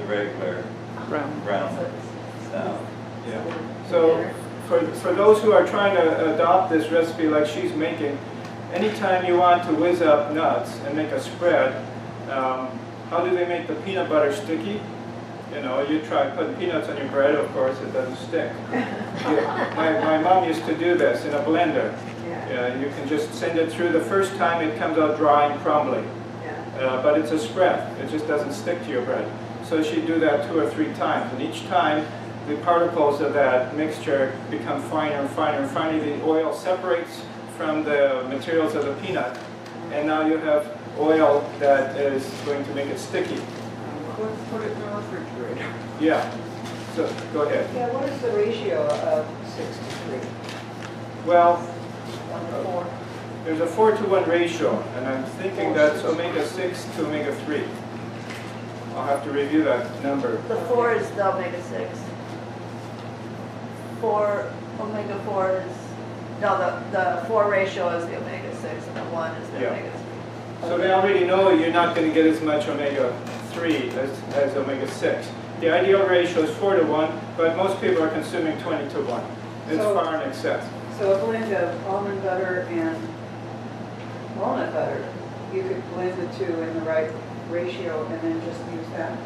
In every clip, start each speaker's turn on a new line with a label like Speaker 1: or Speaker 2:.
Speaker 1: regular brown style.
Speaker 2: Yeah. So for those who are trying to adopt this recipe like she's making, anytime you want to whiz up nuts and make a spread, how do they make the peanut butter sticky? You know, you try putting peanuts on your bread, of course, it doesn't stick. My mom used to do this in a blender. You can just send it through. The first time it comes out dry and crumbly. But it's a spread. It just doesn't stick to your bread. So she'd do that 2 or 3 times. And each time, the particles of that mixture become finer and finer. And finally, the oil separates from the materials of the peanut. And now you have oil that is going to make it sticky.
Speaker 3: Put it in the refrigerator.
Speaker 2: Yeah. So, go ahead.
Speaker 3: Yeah, what is the ratio of 6 to 3?
Speaker 2: Well,
Speaker 3: 1 to 4?
Speaker 2: there's a 4-to-1 ratio, and I'm thinking that's omega-6 to omega-3. I'll have to review that number.
Speaker 4: The 4 is the omega-6. 4, omega-4 is, no, the 4 ratio is the omega-6, and the 1 is the omega-3.
Speaker 2: So they already know you're not going to get as much omega-3 as omega-6. The ideal ratio is 4-to-1, but most people are consuming 20-to-1. It's far in excess.
Speaker 3: So a blend of almond butter and walnut butter, you could blend the two in the right ratio and then just use that?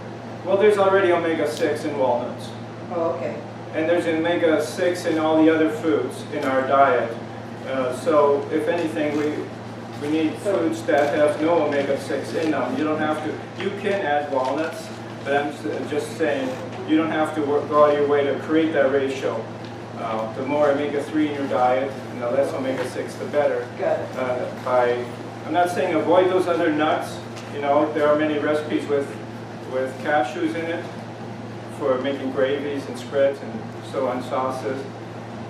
Speaker 2: Well, there's already omega-6 in walnuts.
Speaker 3: Oh, okay.
Speaker 2: And there's omega-6 in all the other foods in our diet. So if anything, we need foods that have no omega-6 in them. You don't have to, you can add walnuts, but I'm just saying you don't have to go all your way to create that ratio. The more omega-3 in your diet and the less omega-6, the better.
Speaker 3: Got it.
Speaker 2: I'm not saying avoid those other nuts. You know, there are many recipes with cashews in it for making gravies and spreads and so on, sauces.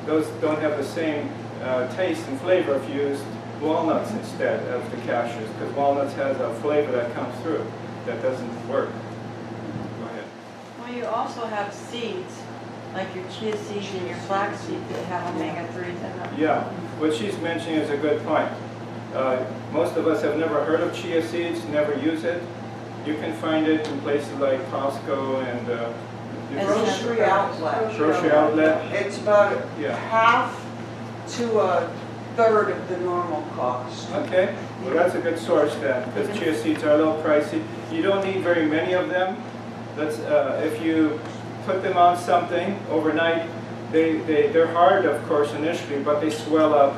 Speaker 2: Those don't have the same taste and flavor if you use walnuts instead of the cashews, because walnuts has a flavor that comes through that doesn't work. Go ahead.
Speaker 5: Well, you also have seeds, like your chia seeds and your flax seeds that have omega-3s in them.
Speaker 2: Yeah, what she's mentioning is a good point. Most of us have never heard of chia seeds, never use it. You can find it in places like Costco and
Speaker 3: Grocery outlet.
Speaker 2: grocery outlet.
Speaker 3: It's about
Speaker 2: Yeah.
Speaker 3: half to a third of the normal cost.
Speaker 2: Okay, well that's a good source then, because chia seeds are a little pricey. You don't need very many of them. If you put them on something overnight, they're hard, of course, initially, but they swell up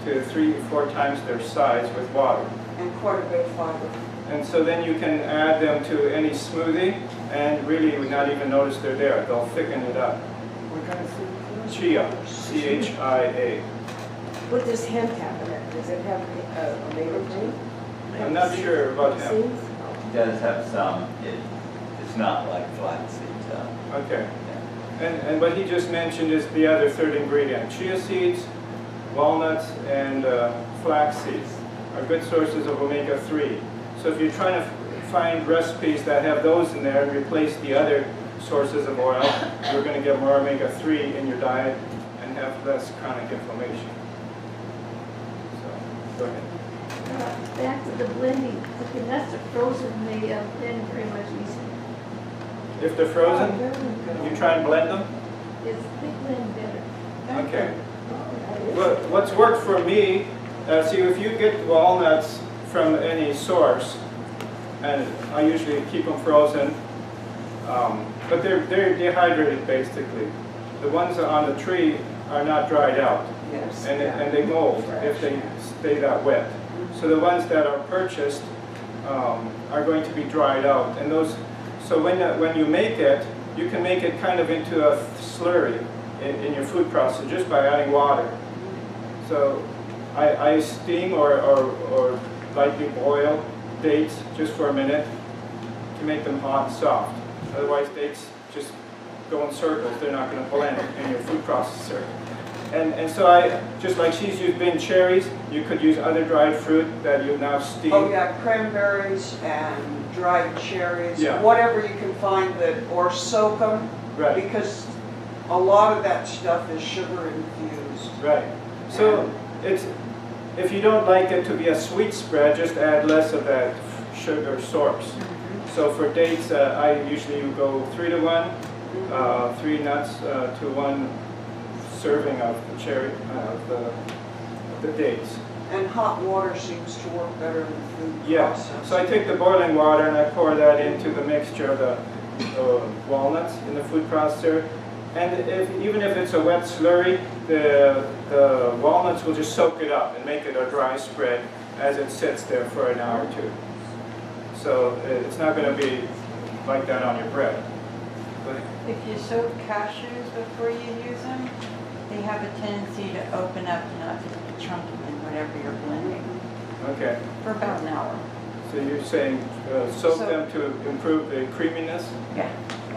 Speaker 2: to 3 or 4 times their size with water.
Speaker 3: And quite a bit of fiber.
Speaker 2: And so then you can add them to any smoothie and really not even notice they're there. They'll thicken it up.
Speaker 3: What kind of food?
Speaker 2: Chia, C-H-I-A.
Speaker 6: What does hemp have in it? Does it have omega-3?
Speaker 2: I'm not sure about hemp.
Speaker 6: Seeds?
Speaker 1: It does have some. It's not like flaxseed.
Speaker 2: Okay. And what he just mentioned is the other third ingredient. Chia seeds, walnuts, and flax seeds are good sources of omega-3. So if you're trying to find recipes that have those in there and replace the other sources of oil, you're going to get more omega-3 in your diet and have less chronic inflammation. So, go ahead.
Speaker 4: Back to the blending, if the nuts are frozen, they blend very much easier.
Speaker 2: If they're frozen, you try and blend them?
Speaker 4: They blend better.
Speaker 2: Okay. Well, what's worked for me, see if you get walnuts from any source, and I usually keep them frozen, but they're dehydrated basically. The ones on the tree are not dried out,
Speaker 3: Yes.
Speaker 2: and they mold if they stay that wet. So the ones that are purchased are going to be dried out, and those. So when you make it, you can make it kind of into a slurry in your food processor just by adding water. So I steam or lightly boil dates just for a minute to make them hot and soft. Otherwise dates just go in circles. They're not going to blend in your food processor. And so just like she's used bin cherries, you could use other dried fruit that you now steam.
Speaker 3: Oh yeah, cranberries and dried cherries,
Speaker 2: Yeah.
Speaker 3: whatever you can find that, or soak them,
Speaker 2: Right.
Speaker 3: because a lot of that stuff is sugar infused.
Speaker 2: Right. So if you don't like it to be a sweet spread, just add less of that sugar source. So for dates, I usually go 3 to 1, 3 nuts to 1 serving of the cherry, of the dates.
Speaker 7: And hot water seems to work better in the food
Speaker 2: Yeah,
Speaker 7: process.
Speaker 2: so I take the boiling water and I pour that into the mixture of the walnuts in the food processor. And even if it's a wet slurry, the walnuts will just soak it up and make it a dry spread as it sits there for an hour or 2. So it's not going to be like that on your bread. But
Speaker 5: If you soak cashews before you use them, they have a tendency to open up and not just be chunky in whatever you're blending
Speaker 2: okay,
Speaker 5: for about an hour.
Speaker 2: so you're saying soak
Speaker 5: So-
Speaker 2: them to improve the creaminess
Speaker 5: Yeah.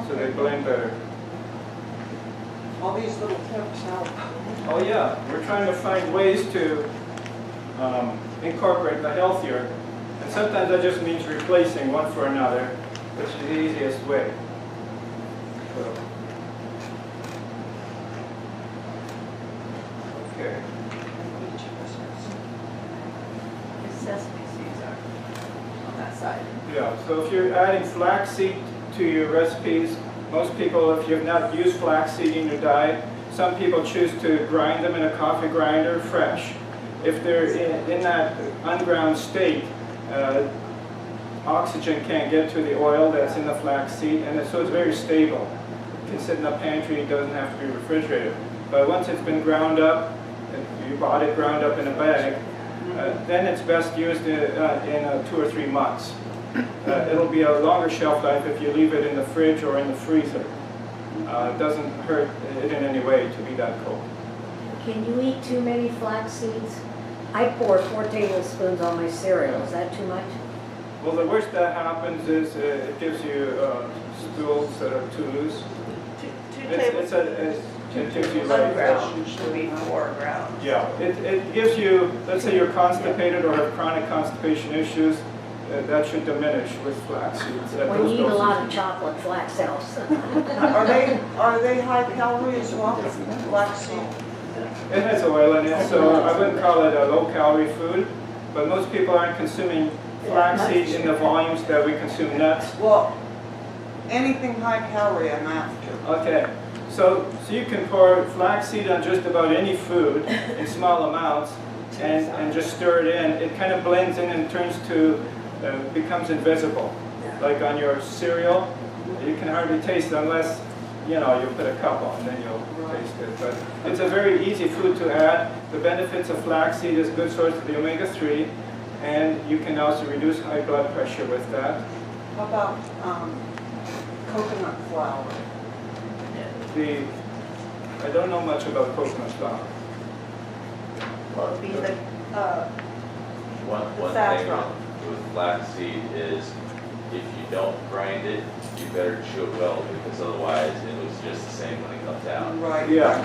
Speaker 2: so they blend better.
Speaker 7: All these little tips help.
Speaker 2: Oh yeah, we're trying to find ways to incorporate the healthier. And sometimes that just means replacing one for another, which is the easiest way. So, okay.
Speaker 4: The sesame seeds are on that side.
Speaker 2: Yeah, so if you're adding flaxseed to your recipes, most people, if you've not used flaxseed in your diet, some people choose to grind them in a coffee grinder fresh. If they're in that unground state, oxygen can't get to the oil that's in the flaxseed, and so it's very stable. It can sit in the pantry, it doesn't have to be refrigerated. But once it's been ground up, and you bought it ground up in a bag, then it's best used in 2 or 3 months. It'll be a longer shelf life if you leave it in the fridge or in the freezer. It doesn't hurt it in any way to be that cold.
Speaker 6: Can you eat too many flax seeds? I pour 4 tablespoons on my cereal. Is that too much?
Speaker 2: Well, the worst that happens is it gives you stools that are too loose. It gives you like,
Speaker 4: Unground should be 4 ground.
Speaker 2: yeah, it gives you, let's say you're constipated or have chronic constipation issues, that should diminish with flax seeds. at
Speaker 6: When
Speaker 2: those
Speaker 6: you eat a lot
Speaker 2: doses.
Speaker 6: of chocolate flax cells.
Speaker 7: Are they high calorie as well, flaxseed?
Speaker 2: It has oil in it, so I wouldn't call it a low-calorie food, but most people aren't consuming flaxseed in the volumes that we consume nuts.
Speaker 7: Well, anything high calorie I'm after.
Speaker 2: Okay, so you can pour flaxseed on just about any food in small amounts and just stir it in. It kind of blends in and turns to, becomes invisible. Like on your cereal, you can hardly taste it unless, you know, you put a cup on, then you'll taste it. But it's a very easy food to add. The benefits of flaxseed is a good source of the omega-3, and you can also reduce high blood pressure with that.
Speaker 7: How about coconut flour?
Speaker 2: I don't know much about coconut flour.
Speaker 4: Well, it'd be the,
Speaker 8: One
Speaker 4: saffron.
Speaker 8: thing with flaxseed is if you don't grind it, you better chew it well because otherwise it looks just the same when it comes out.
Speaker 7: Right.
Speaker 2: Yeah.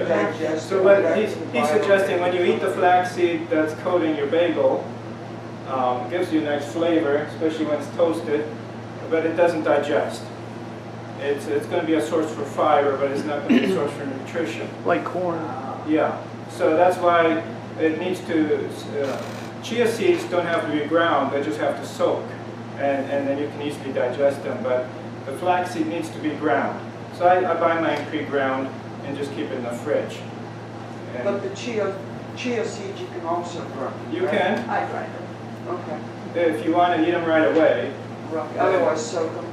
Speaker 7: Digest.
Speaker 2: So what he's suggesting, when you eat the flaxseed that's coating your bagel, it gives you a nice flavor, especially when it's toasted, but it doesn't digest. It's going to be a source for fiber, but it's not going to be a source for nutrition.
Speaker 9: Like corn.
Speaker 2: Yeah, so that's why it needs to, chia seeds don't have to be ground, they just have to soak, and then you can easily digest them, but the flaxseed needs to be ground. So I buy mine pre-ground and just keep it in the fridge. And
Speaker 7: But the chia seeds you can also grind.
Speaker 2: you
Speaker 7: right?
Speaker 2: can,
Speaker 4: I grind them.
Speaker 7: Okay.
Speaker 2: if you want to eat them right away,
Speaker 7: Right. Otherwise soak them.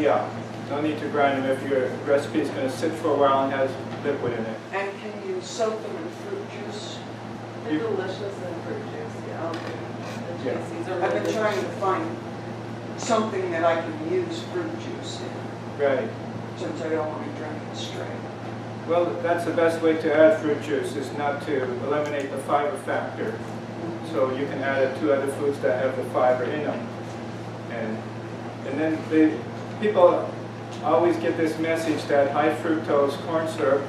Speaker 2: yeah, no need to grind them if your recipe is going to sit for a while and has liquid in it.
Speaker 7: And can you soak them in fruit juice?
Speaker 2: You-
Speaker 10: They're delicious in fruit juice, yeah. The
Speaker 2: Yeah.
Speaker 10: chia seeds are
Speaker 7: I've
Speaker 10: really
Speaker 7: been trying to
Speaker 10: delicious.
Speaker 7: find something that I can use fruit juice in,
Speaker 2: Right.
Speaker 7: since I don't want to drink it straight.
Speaker 2: Well, that's the best way to add fruit juice, is not to eliminate the fiber factor. So you can add it to other foods that have the fiber in them. And then people always get this message that high fructose corn syrup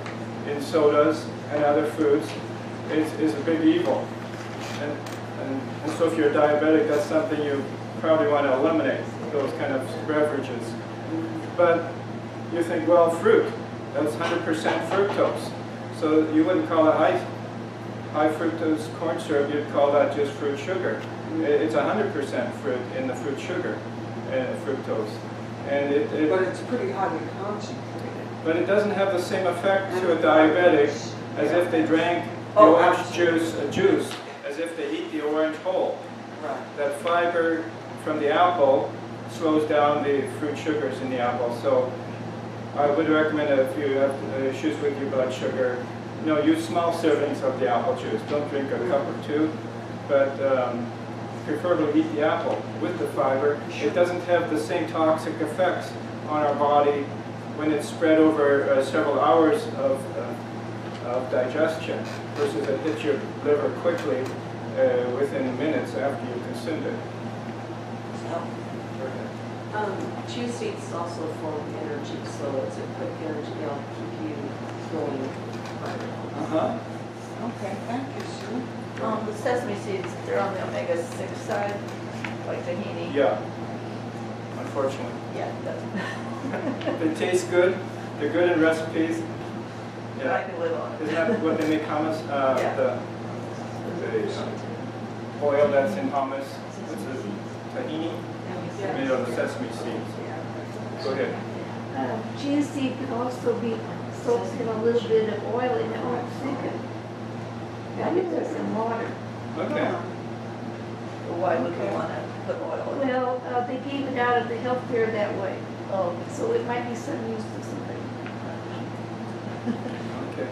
Speaker 2: in sodas and other foods is a big evil. And so if you're diabetic, that's something you probably want to eliminate, those kind of beverages. But you think, well, fruit, that's 100% fructose. So you wouldn't call it high fructose corn syrup, you'd call that just fruit sugar. It's 100% fruit in the fruit sugar. fructose. And
Speaker 7: But it's pretty highly concentrated.
Speaker 2: but it doesn't have the same effect to a diabetic as if they drank the
Speaker 7: Oh,
Speaker 2: orange
Speaker 7: absolutely.
Speaker 2: juice, as if they eat the orange whole.
Speaker 7: Right.
Speaker 2: That fiber from the apple slows down the fruit sugars in the apple. So I would recommend that if you have issues with your blood sugar, use small servings of the apple juice. Don't drink a cup or two, but preferably eat the apple with the fiber. It doesn't have the same toxic effects on our body when it's spread over several hours of digestion versus it hits your liver quickly within minutes after you consumed it.
Speaker 10: Chia seeds also form energy, so it's a quick energy, they'll keep you going.
Speaker 7: Okay, thank you, Sue.
Speaker 4: The sesame seeds, they're on the omega-6 side, like tahini.
Speaker 2: Yeah, unfortunately.
Speaker 4: Yeah, that's,
Speaker 2: They taste good. They're good in recipes.
Speaker 4: I can live on it.
Speaker 2: Isn't that what they make hummus?
Speaker 4: Yeah.
Speaker 2: The oil that's in hummus. It's a tahini made of the sesame seeds. Go ahead.
Speaker 9: Chia seed can also be soaked in a little bit of oil and it won't thicken. I use it in water.
Speaker 2: Okay.
Speaker 4: Why would we want to put oil in it?
Speaker 9: Well, they gave it out at the health fair that way,
Speaker 4: Oh,
Speaker 9: so it might be some use to somebody.
Speaker 2: Okay.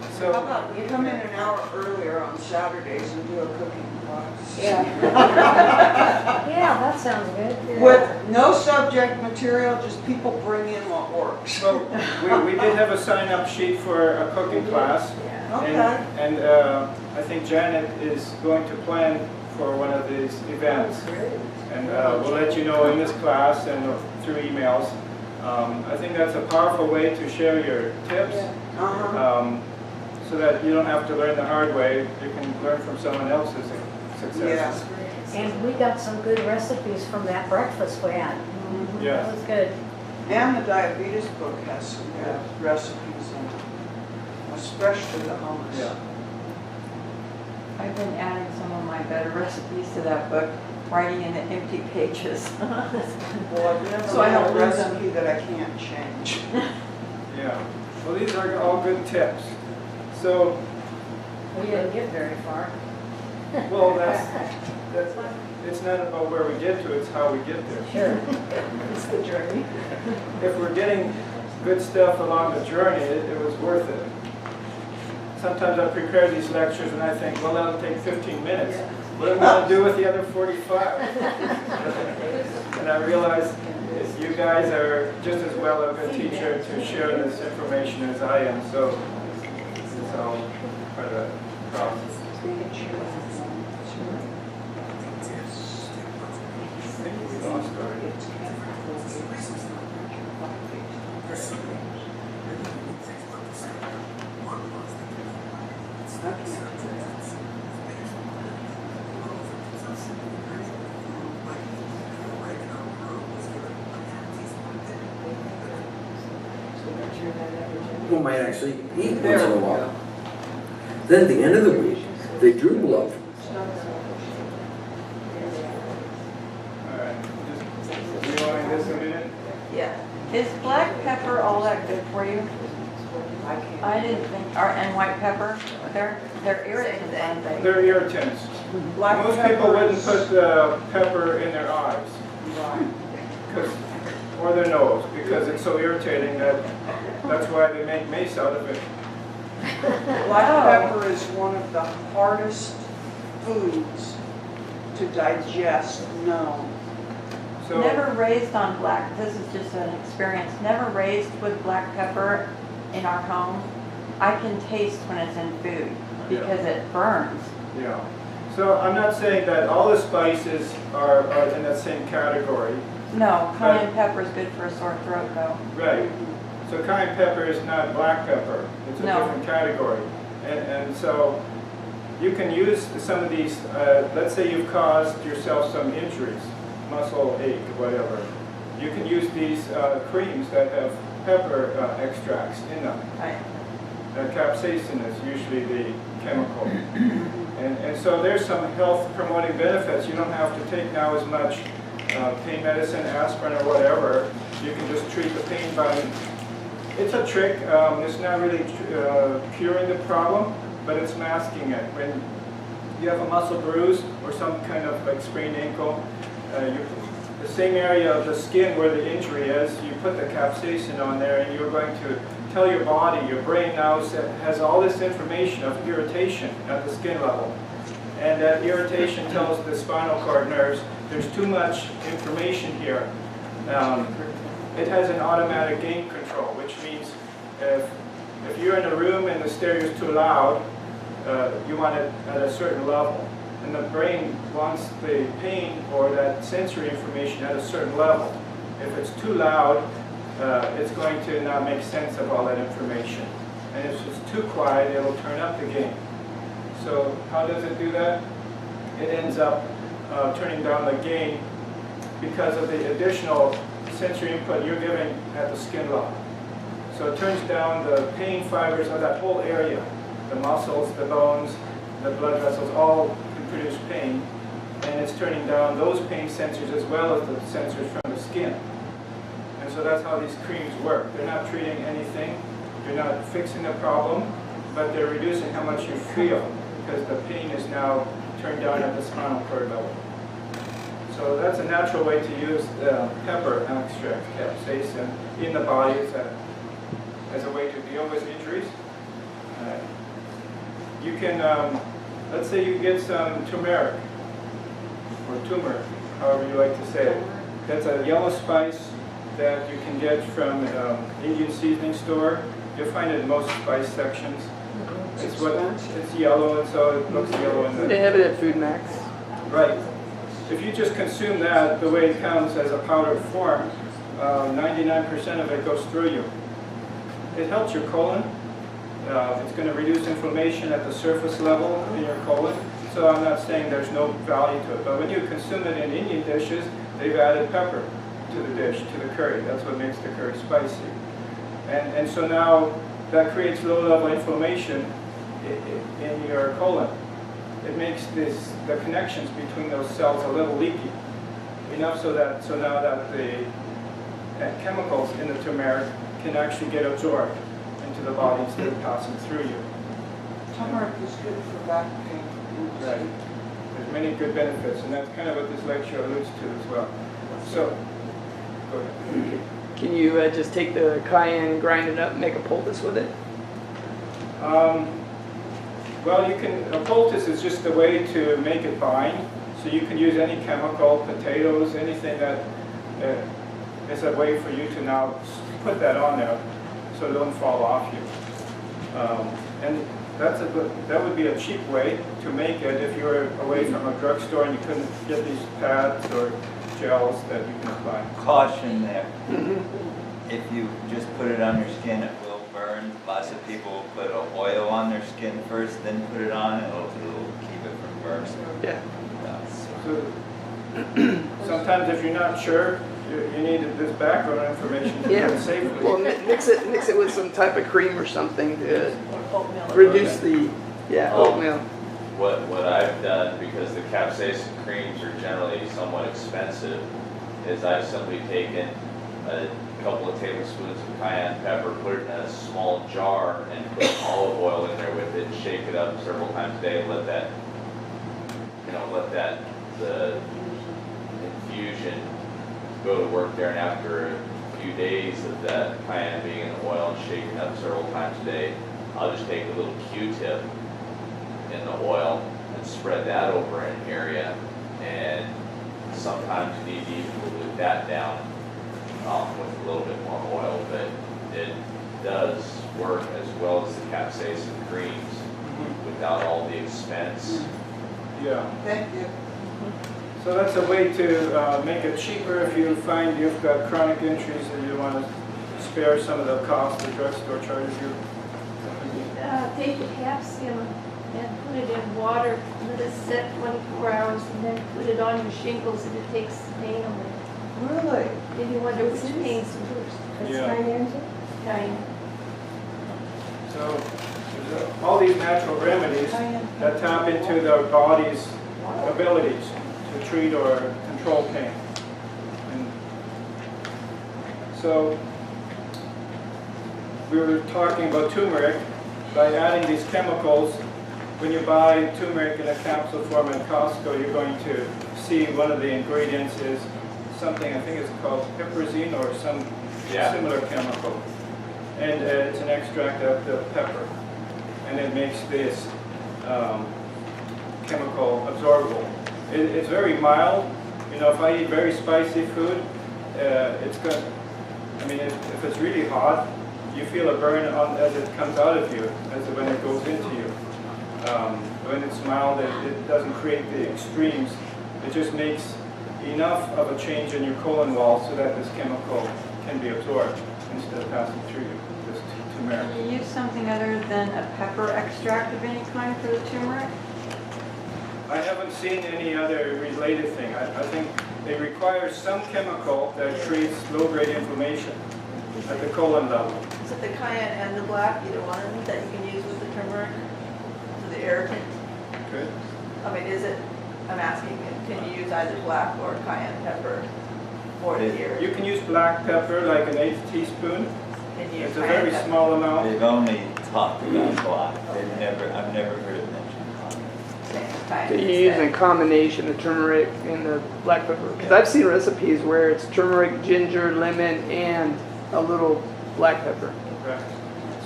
Speaker 7: How
Speaker 2: So
Speaker 7: about you come in an hour earlier on Saturdays and do a cooking class?
Speaker 6: Yeah, that sounds good.
Speaker 7: With no subject material, just people bring in what works.
Speaker 2: so we did have a sign-up sheet for a cooking class.
Speaker 7: Okay.
Speaker 2: And I think Janet is going to plan for one of these events. And we'll let you know in this class and through emails. I think that's a powerful way to share your tips so that you don't have to learn the hard way. You can learn from someone else's successes.
Speaker 6: And we got some good recipes from that breakfast we had. That
Speaker 2: Yes.
Speaker 6: was good.
Speaker 7: And the diabetes book has some good recipes in it, especially the hummus.
Speaker 2: Yeah.
Speaker 5: I've been adding some of my better recipes to that book, writing in the empty pages.
Speaker 7: Well, I've never
Speaker 5: So I
Speaker 7: had a
Speaker 5: don't lose
Speaker 7: recipe that I can't change.
Speaker 2: Yeah. Well, these are all good tips. So,
Speaker 6: We didn't get very far.
Speaker 2: well, it's not about where we get to, it's how we get there.
Speaker 6: Sure.
Speaker 10: It's the journey.
Speaker 2: If we're getting good stuff along the journey, it was worth it. Sometimes I prepare these lectures and I think, well, that'll take 15 minutes. What am I going to do with the other 45? And I realize you guys are just as well a good teacher to share this information as I am, so it's all part of the process. I think we lost our...
Speaker 11: People might actually eat once in a while. Then at the end of the week, they drew blood.
Speaker 2: All right, just rewind this a minute.
Speaker 5: Yeah. Is black pepper all that good for you? I didn't think, and white pepper, they're irritants, aren't they?
Speaker 2: They're irritants.
Speaker 7: Black
Speaker 2: Most people wouldn't
Speaker 7: peppers.
Speaker 2: put pepper in their eyes. Or their nose, because it's so irritating that's why they make mace out of it.
Speaker 7: Black pepper is one of the hardest foods to digest known.
Speaker 2: So,
Speaker 5: Never raised on black, this is just an experience, never raised with black pepper in our home. I can taste when it's in food because it burns.
Speaker 2: yeah. So I'm not saying that all the spices are in that same category.
Speaker 5: No, cayenne pepper is good for a sore throat though.
Speaker 2: Right. So cayenne pepper is not black pepper. It's a
Speaker 5: No.
Speaker 2: different category. And so you can use some of these, let's say you've caused yourself some injuries, muscle ache, whatever. You can use these creams that have pepper extracts in them.
Speaker 5: Right.
Speaker 2: Capsaicin is usually the chemical. And so there's some health promoting benefits. You don't have to take now as much pain medicine, aspirin or whatever, you can just treat the pain by, it's a trick. It's not really curing the problem, but it's masking it. When you have a muscle bruise or some kind of like sprained ankle, the same area of the skin where the injury is, you put the capsaicin on there and you're going to tell your body, your brain now has all this information of irritation at the skin level. And that irritation tells the spinal cord nerves there's too much information here. It has an automatic gain control, which means if you're in a room and the stereo is too loud, you want it at a certain level. And the brain wants the pain or that sensory information at a certain level. If it's too loud, it's going to not make sense of all that information. And if it's too quiet, it'll turn up the gain. So how does it do that? It ends up turning down the gain because of the additional sensory input you're giving at the skin level. So it turns down the pain fibers of that whole area. The muscles, the bones, the blood vessels all can produce pain. And it's turning down those pain sensors as well as the sensors from the skin. And so that's how these creams work. They're not treating anything. They're not fixing the problem, but they're reducing how much you feel because the pain is now turned down at the spinal cord level. So that's a natural way to use pepper extract, capsaicin, in the body as a way to deal with injuries. You can, let's say you get some turmeric, or turmeric, however you like to say it. That's a yellow spice that you can get from Indian seasoning store. You'll find it in most spice sections. It's yellow, and so it looks yellow in the...
Speaker 12: They have it at Food Max.
Speaker 2: Right. If you just consume that the way it comes as a powdered form, 99% of it goes through you. It helps your colon. It's going to reduce inflammation at the surface level in your colon. So I'm not saying there's no value to it. But when you consume it in Indian dishes, they've added pepper to the dish, to the curry. That's what makes the curry spicy. And so now that creates low-level inflammation in your colon. It makes the connections between those cells a little leaky. Enough so now that the chemicals in the turmeric can actually get absorbed into the body instead of passing through you.
Speaker 7: Turmeric is good for back pain.
Speaker 2: Right. There's many good benefits, and that's kind of what this lecture alludes to as well. So, go ahead.
Speaker 12: Can you just take the cayenne, grind it up, and make a poultice with it?
Speaker 2: Well, you can, a poultice is just a way to make it bind. So you can use any chemical, potatoes, anything that is a way for you to now put that on there so it don't fall off you. And that would be a cheap way to make it if you were away from a drugstore and you couldn't get these pads or gels that you can apply.
Speaker 1: Caution there. If you just put it on your skin, it will burn. Lots of people will put oil on their skin first, then put it on, and it'll keep it from burning.
Speaker 12: Yeah.
Speaker 2: So, sometimes if you're not sure, you need this background information to do it safely.
Speaker 12: Well, mix it with some type of cream or something to
Speaker 4: Oatmeal.
Speaker 12: reduce the oatmeal.
Speaker 8: What I've done, because the capsaicin creams are generally somewhat expensive, is I've simply taken a couple of tablespoons of cayenne pepper, put it in a small jar, and put olive oil in there with it, shake it up several times a day, let the infusion go to work there, and after a few days of that cayenne being in the oil and shaking up several times a day, I'll just take a little Q-tip in the oil and spread that over an area, and sometimes you need to even dilute that down with a little bit more oil, but it does work as well as the capsaicin creams without all the expense.
Speaker 2: Yeah.
Speaker 7: Thank you.
Speaker 2: So that's a way to make it cheaper if you find you've got chronic injuries and you want to spare some of the cost the drugstore charges you.
Speaker 9: Take the capsule and put it in water, let it set 24 hours, and then put it on your shingles, and it takes the pain away.
Speaker 7: Really?
Speaker 9: Then you wonder which pain's worse.
Speaker 2: Yeah.
Speaker 9: Cayenne.
Speaker 2: So there's all these natural remedies that tap into the body's abilities to treat or control pain. So we were talking about turmeric. By adding these chemicals, when you buy turmeric in a capsule form at Costco, you're going to see one of the ingredients is something, I think it's called piperazine or some similar chemical. And it's an extract of the pepper. And it makes this chemical absorbable. It's very mild. You know, if I eat very spicy food, it's good. I mean, if it's really hot, you feel a burn as it comes out of you, when it goes into you. When it's mild, it doesn't create the extremes. It just makes enough of a change in your colon wall so that this chemical can be absorbed instead of passing through you, this turmeric.
Speaker 5: Can you use something other than a pepper extract of any kind for the turmeric?
Speaker 2: I haven't seen any other related thing. I think they require some chemical that creates low-grade inflammation at the colon level.
Speaker 4: Is it the cayenne and the black, either one of them, that you can use with the turmeric? For the irritant?
Speaker 2: Good.
Speaker 4: I mean, is it, I'm asking, can you use either black or cayenne pepper for the irritant?
Speaker 2: You can use black pepper, like an 1/8 teaspoon.
Speaker 4: Can you use
Speaker 2: It's a
Speaker 4: cayenne
Speaker 2: very
Speaker 4: pepper?
Speaker 2: small amount.
Speaker 1: They've only talked about black. I've never heard it mentioned black.
Speaker 4: Saying
Speaker 12: So
Speaker 4: cayenne
Speaker 12: you use a
Speaker 4: instead.
Speaker 12: combination, the turmeric and the black pepper. Because I've seen recipes where it's turmeric, ginger, lemon, and a little black pepper.
Speaker 2: Right.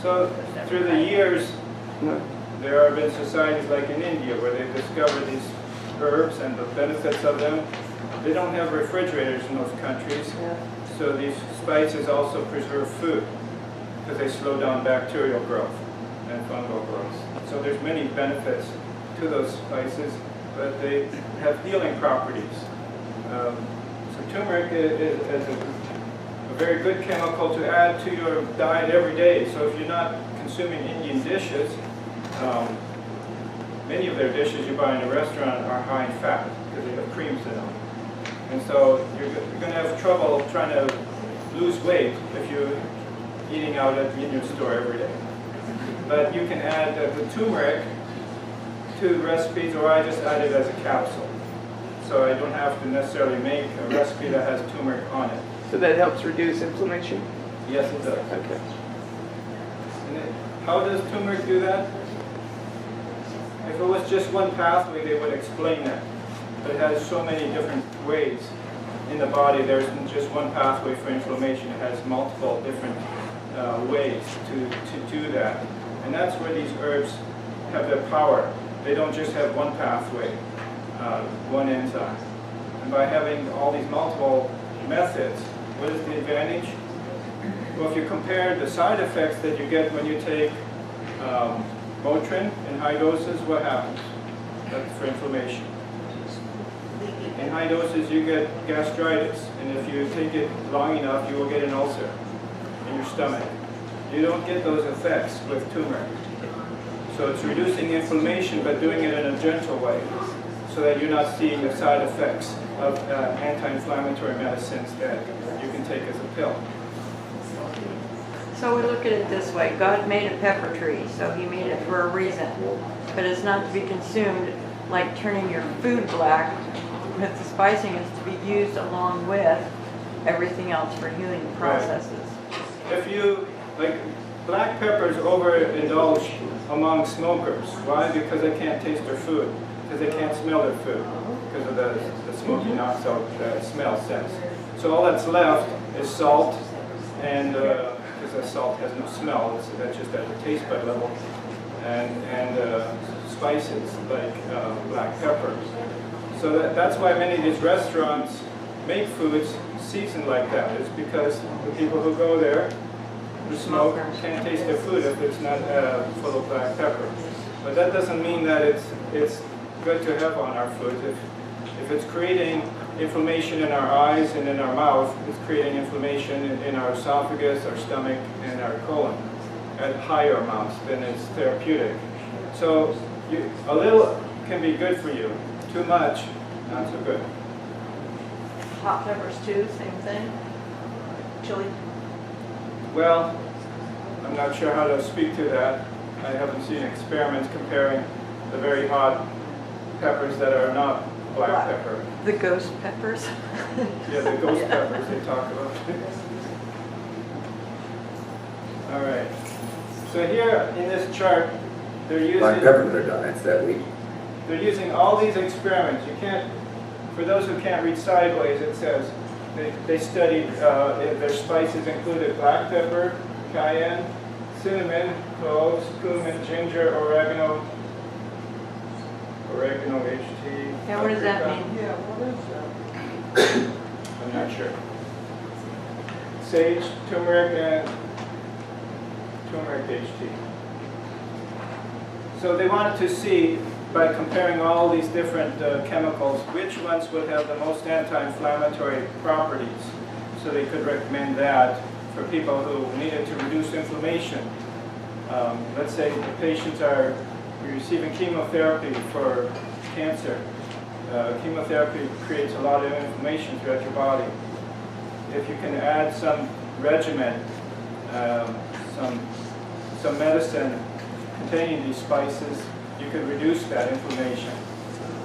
Speaker 2: So through the years, there have been societies like in India where they've discovered these herbs and the benefits of them. They don't have refrigerators in those countries, so these spices also preserve food because they slow down bacterial growth and fungal growth. So there's many benefits to those spices, but they have healing properties. So turmeric is a very good chemical to add to your diet every day. So if you're not consuming Indian dishes, many of their dishes you buy in a restaurant are high in fat because they have creams in them. And so you're going to have trouble trying to lose weight if you're eating out at the Indian store every day. But you can add the turmeric to recipes, or I just add it as a capsule. So I don't have to necessarily make a recipe that has turmeric on it.
Speaker 12: So that helps reduce inflammation?
Speaker 2: Yes, it does.
Speaker 12: Okay.
Speaker 2: And how does turmeric do that? If it was just one pathway, they would explain that. But it has so many different ways in the body. There isn't just one pathway for inflammation. It has multiple different ways to do that. And that's where these herbs have their power. They don't just have one pathway, one enzyme. And by having all these multiple methods, what is the advantage? Well, if you compare the side effects that you get when you take Motrin in high doses, what happens? That's for inflammation. In high doses, you get gastritis, and if you take it long enough, you will get an ulcer in your stomach. You don't get those effects with turmeric. So it's reducing inflammation, but doing it in a gentle way, so that you're not seeing the side effects of anti-inflammatory medicines that you can take as a pill.
Speaker 5: So we look at it this way, God made a pepper tree, so he made it for a reason. But it's not to be consumed like turning your food black. With the spicing is to be used along with everything else for healing processes.
Speaker 2: If you, like, black peppers overindulge among smokers. Why? Because they can't taste their food, because they can't smell their food, because of the smoky knocks out the smell sense. So all that's left is salt, and because the salt has no smell, that's just at the taste bud level, and spices like black pepper. So that's why many of these restaurants make foods seasoned like that. It's because the people who go there who smoke can't taste their food if it's not full of black pepper. But that doesn't mean that it's good to have on our foods. If it's creating inflammation in our eyes and in our mouth, it's creating inflammation in our esophagus, our stomach, and our colon at higher amounts than it's therapeutic. So a little can be good for you. Too much, not so good.
Speaker 4: Hot peppers too, same thing? Chili?
Speaker 2: Well, I'm not sure how to speak to that. I haven't seen experiments comparing the very hot peppers that are not black pepper.
Speaker 5: The ghost peppers?
Speaker 2: Yeah, the ghost peppers they talk about. So here in this chart, they're
Speaker 11: Black
Speaker 2: using,
Speaker 11: pepper in their diets that week.
Speaker 2: they're using all these experiments. You can't, for those who can't read sideways, it says they studied, their spices included black pepper, cayenne, cinnamon, cloves, cumin, ginger, oregano, HT.
Speaker 5: Yeah, what does that
Speaker 2: paprika.
Speaker 5: mean?
Speaker 7: Yeah, what is that?
Speaker 2: I'm not sure. Sage, turmeric, and turmeric HT. So they wanted to see, by comparing all these different chemicals, which ones would have the most anti-inflammatory properties. So they could recommend that for people who needed to reduce inflammation. Let's say the patients are receiving chemotherapy for cancer. Chemotherapy creates a lot of inflammation throughout your body. If you can add some regimen, some medicine containing these spices, you can reduce that inflammation.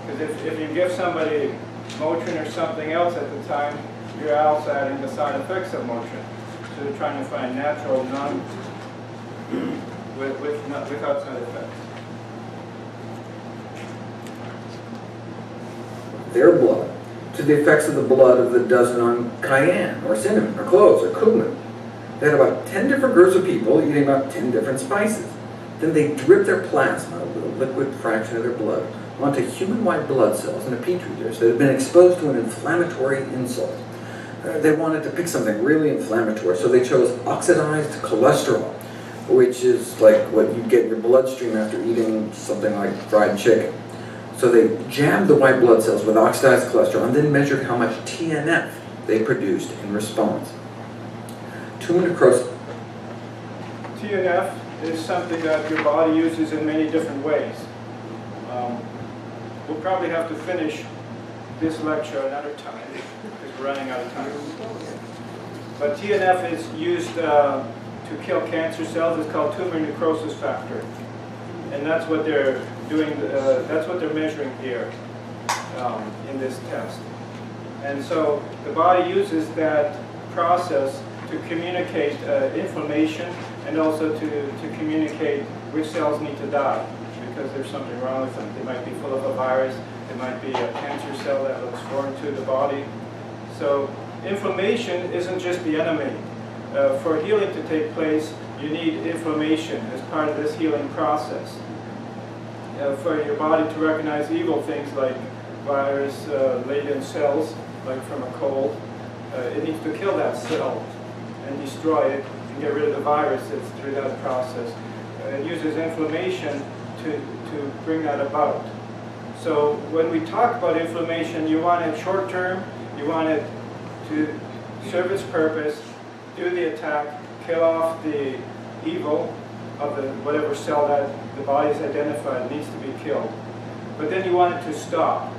Speaker 2: Because if you give somebody Motrin or something else at the time, you're also adding the side effects of Motrin. So they're trying to find natural, without side effects.
Speaker 11: Their blood to the effects of the blood of the dozen on cayenne or cinnamon or cloves or cumin. They had about 10 different groups of people eating about 10 different spices. Then they dripped their plasma, a little liquid fraction of their blood, onto human white blood cells in a petri dish that had been exposed to an inflammatory insult. They wanted to pick something really inflammatory, so they chose oxidized cholesterol, which is like what you get in your bloodstream after eating something like fried chicken. So they jammed the white blood cells with oxidized cholesterol and then measured how much TNF they produced in response. Tumor necrosis.
Speaker 2: TNF is something that your body uses in many different ways. We'll probably have to finish this lecture another time because we're running out of time. But TNF is used to kill cancer cells. It's called tumor necrosis factor. And that's what they're doing, that's what they're measuring here in this test. And so the body uses that process to communicate inflammation and also to communicate which cells need to die because there's something wrong with them. They might be full of a virus, they might be a cancer cell that looks foreign to the body. So inflammation isn't just the enemy. For healing to take place, you need inflammation as part of this healing process. For your body to recognize evil things like virus-laden cells, like from a cold, it needs to kill that cell and destroy it and get rid of the virus that's through that process. It uses inflammation to bring that about. So when we talk about inflammation, you want it short term, you want it to serve its purpose, do the attack, kill off the evil of the whatever cell that the body's identified needs to be killed. But then you want it to stop.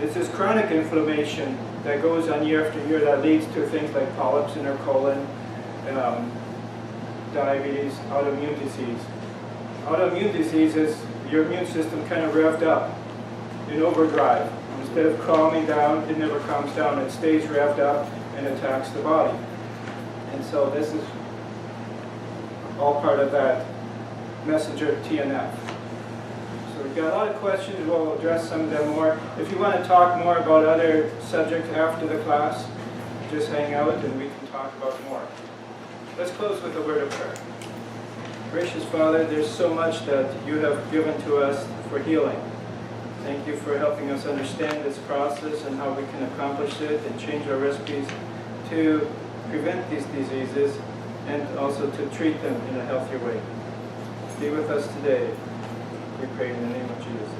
Speaker 2: It's this chronic inflammation that goes on year after year that leads to things like polyps in our colon, diabetes, autoimmune disease. Autoimmune disease is your immune system kind of revved up in overdrive. Instead of calming down, it never calms down. It stays revved up and attacks the body. And so this is all part of that messenger TNF. So we've got a lot of questions. We'll address some of them more. If you want to talk more about other subjects after the class, just hang out and we can talk about more. Let's close with a word of prayer. Gracious Father, there's so much that you have given to us for healing. Thank you for helping us understand this process and how we can accomplish it and change our recipes to prevent these diseases and also to treat them in a healthier way. Be with us today. We pray in the name of Jesus.